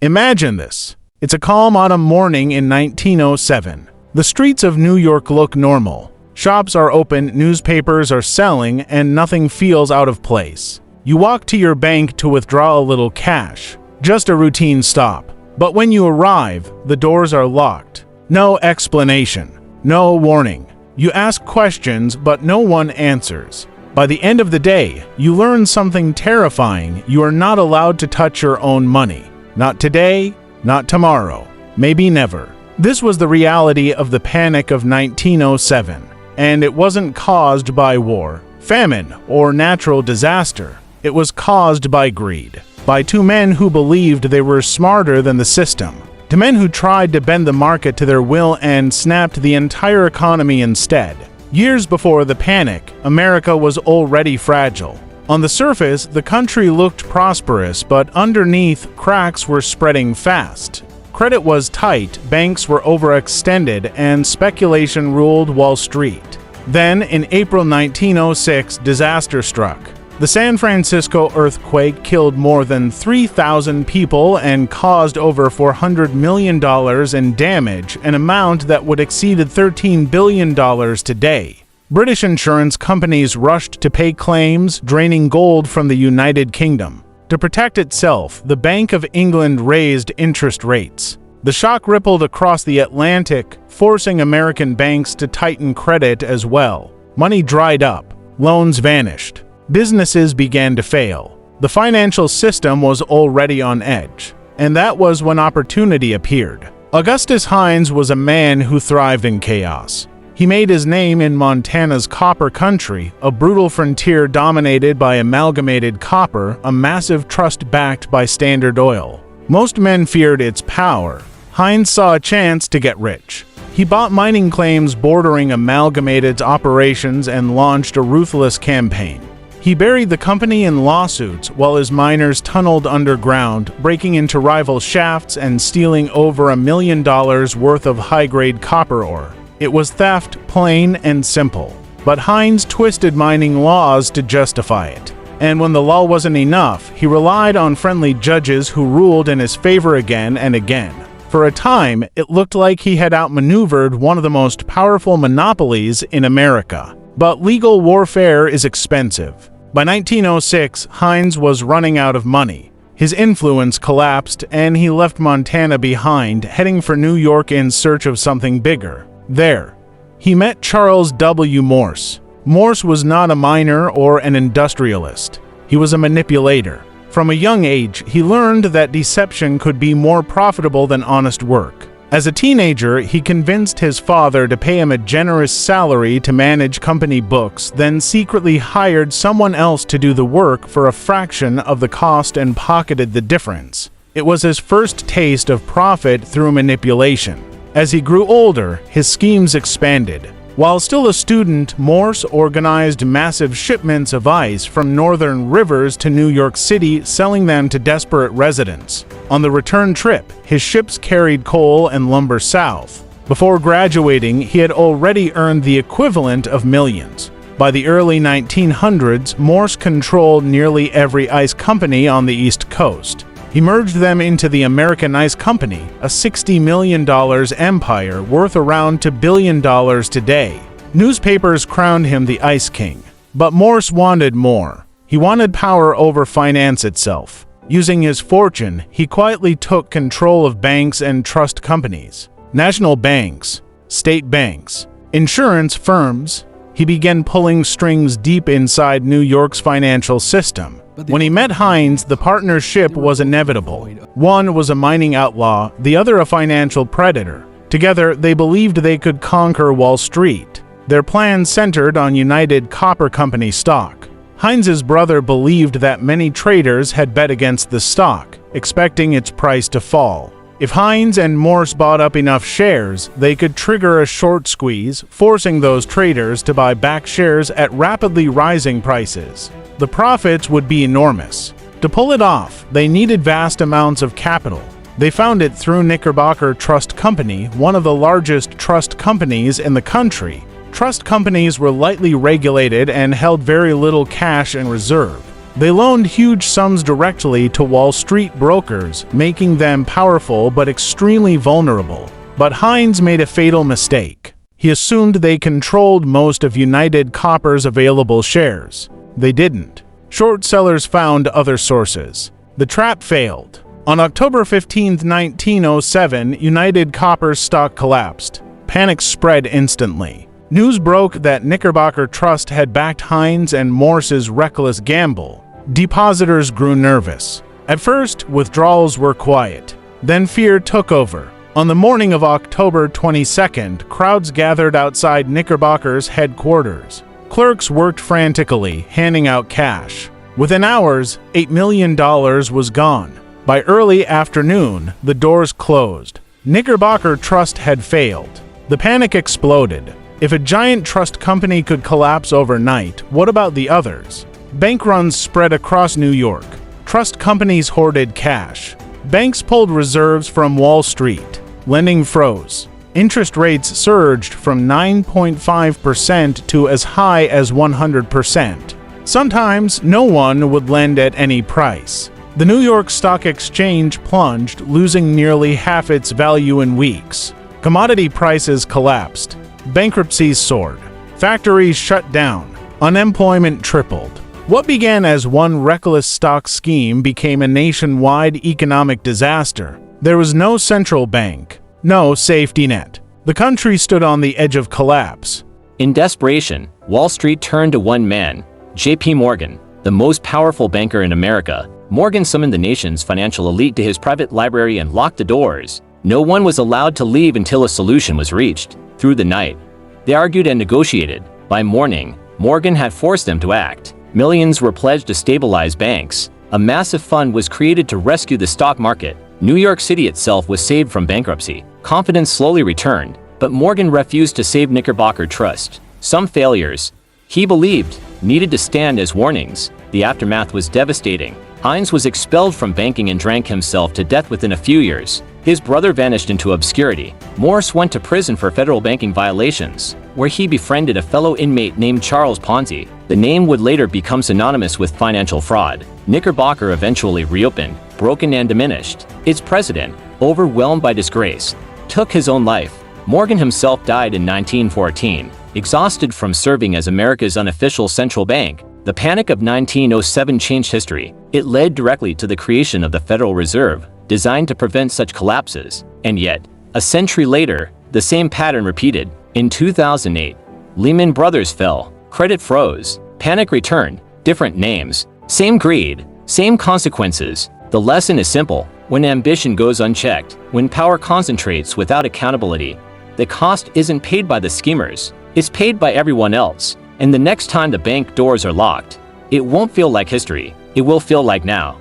Imagine this. It's a calm autumn morning in 1907. The streets of New York look normal. Shops are open, newspapers are selling, and nothing feels out of place. You walk to your bank to withdraw a little cash. Just a routine stop. But when you arrive, the doors are locked. No explanation. No warning. You ask questions, but no one answers. By the end of the day, you learn something terrifying. You are not allowed to touch your own money. Not today, not tomorrow, maybe never. This was the reality of the panic of 1907, and it wasn't caused by war, famine, or natural disaster. It was caused by greed, by two men who believed they were smarter than the system, two men who tried to bend the market to their will and snapped the entire economy instead. Years before the panic, America was already fragile. On the surface, the country looked prosperous, but underneath, cracks were spreading fast. Credit was tight, banks were overextended, and speculation ruled Wall Street. Then, in April 1906, disaster struck. The San Francisco earthquake killed more than 3,000 people and caused over $400 million in damage, an amount that would exceed $13 billion today. British insurance companies rushed to pay claims, draining gold from the United Kingdom. To protect itself, the Bank of England raised interest rates. The shock rippled across the Atlantic, forcing American banks to tighten credit as well. Money dried up. Loans vanished. Businesses began to fail. The financial system was already on edge. And that was when opportunity appeared. Augustus Hines was a man who thrived in chaos. He made his name in Montana's copper country, a brutal frontier dominated by amalgamated copper, a massive trust backed by Standard Oil. Most men feared its power. Hines saw a chance to get rich. He bought mining claims bordering Amalgamated's operations and launched a ruthless campaign. He buried the company in lawsuits while his miners tunneled underground, breaking into rival shafts and stealing over $1 million worth of high-grade copper ore. It was theft, plain and simple. But Hines twisted mining laws to justify it. And when the law wasn't enough, he relied on friendly judges who ruled in his favor again and again. For a time, it looked like he had outmaneuvered one of the most powerful monopolies in America. But legal warfare is expensive. By 1906, Hines was running out of money. His influence collapsed, and he left Montana behind, heading for New York in search of something bigger. There, he met Charles W. Morse. Morse was not a miner or an industrialist. He was a manipulator. From a young age, he learned that deception could be more profitable than honest work. As a teenager, he convinced his father to pay him a generous salary to manage company books, then secretly hired someone else to do the work for a fraction of the cost and pocketed the difference. It was his first taste of profit through manipulation. As he grew older, his schemes expanded. While still a student, Morse organized massive shipments of ice from northern rivers to New York City, selling them to desperate residents. On the return trip, his ships carried coal and lumber south. Before graduating, he had already earned the equivalent of millions. By the early 1900s, Morse controlled nearly every ice company on the East Coast. He merged them into the American Ice Company, a $60 million empire worth around $2 billion today. Newspapers crowned him the Ice King. But Morse wanted more. He wanted power over finance itself. Using his fortune, he quietly took control of banks and trust companies, national banks, state banks, insurance firms. He began pulling strings deep inside New York's financial system. When he met Hines, the partnership was inevitable. One was a mining outlaw, the other a financial predator. Together, they believed they could conquer Wall Street. Their plan centered on United Copper Company stock. Hines's brother believed that many traders had bet against the stock, expecting its price to fall. If Hines and Morse bought up enough shares, they could trigger a short squeeze, forcing those traders to buy back shares at rapidly rising prices. The profits would be enormous. To pull it off, they needed vast amounts of capital. They found it through Knickerbocker Trust Company, one of the largest trust companies in the country. Trust companies were lightly regulated and held very little cash in reserve. They loaned huge sums directly to Wall Street brokers, making them powerful but extremely vulnerable. But Hines made a fatal mistake. He assumed they controlled most of United Copper's available shares. They didn't. Short sellers found other sources. The trap failed. On October 15, 1907, United Copper's stock collapsed. Panic spread instantly. News broke that Knickerbocker Trust had backed Hines and Morse's reckless gamble. Depositors grew nervous. At first, withdrawals were quiet. Then fear took over. On the morning of October 22nd, crowds gathered outside Knickerbocker's headquarters. Clerks worked frantically, handing out cash. Within hours, $8 million was gone. By early afternoon, the doors closed. Knickerbocker Trust had failed. The panic exploded. If a giant trust company could collapse overnight, what about the others? Bank runs spread across New York. Trust companies hoarded cash. Banks pulled reserves from Wall Street. Lending froze. Interest rates surged from 9.5% to as high as 100%. Sometimes no one would lend at any price. The New York Stock Exchange plunged, losing nearly half its value in weeks. Commodity prices collapsed. Bankruptcies soared. Factories shut down. Unemployment tripled. What began as one reckless stock scheme became a nationwide economic disaster. There was no central bank, no safety net. The country stood on the edge of collapse. In desperation, Wall Street turned to one man, J.P. Morgan, the most powerful banker in America. Morgan summoned the nation's financial elite to his private library and locked the doors. No one was allowed to leave until a solution was reached. Through the night, they argued and negotiated. By morning, Morgan had forced them to act. Millions were pledged to stabilize banks. A massive fund was created to rescue the stock market. New York City itself was saved from bankruptcy. Confidence slowly returned, but Morgan refused to save Knickerbocker Trust. Some failures, he believed, needed to stand as warnings. The aftermath was devastating. Hines was expelled from banking and drank himself to death within a few years. His brother vanished into obscurity. Morse went to prison for federal banking violations, where he befriended a fellow inmate named Charles Ponzi. The name would later become synonymous with financial fraud. Knickerbocker eventually reopened, broken and diminished. Its president, overwhelmed by disgrace, took his own life. Morgan himself died in 1914, exhausted from serving as America's unofficial central bank. The Panic of 1907 changed history. It led directly to the creation of the Federal Reserve, designed to prevent such collapses. And yet, a century later, the same pattern repeated. In 2008, Lehman Brothers fell, credit froze, panic returned, different names, same greed, same consequences. The lesson is simple. When ambition goes unchecked, when power concentrates without accountability, the cost isn't paid by the schemers, it's paid by everyone else. And the next time the bank doors are locked, it won't feel like history, it will feel like now.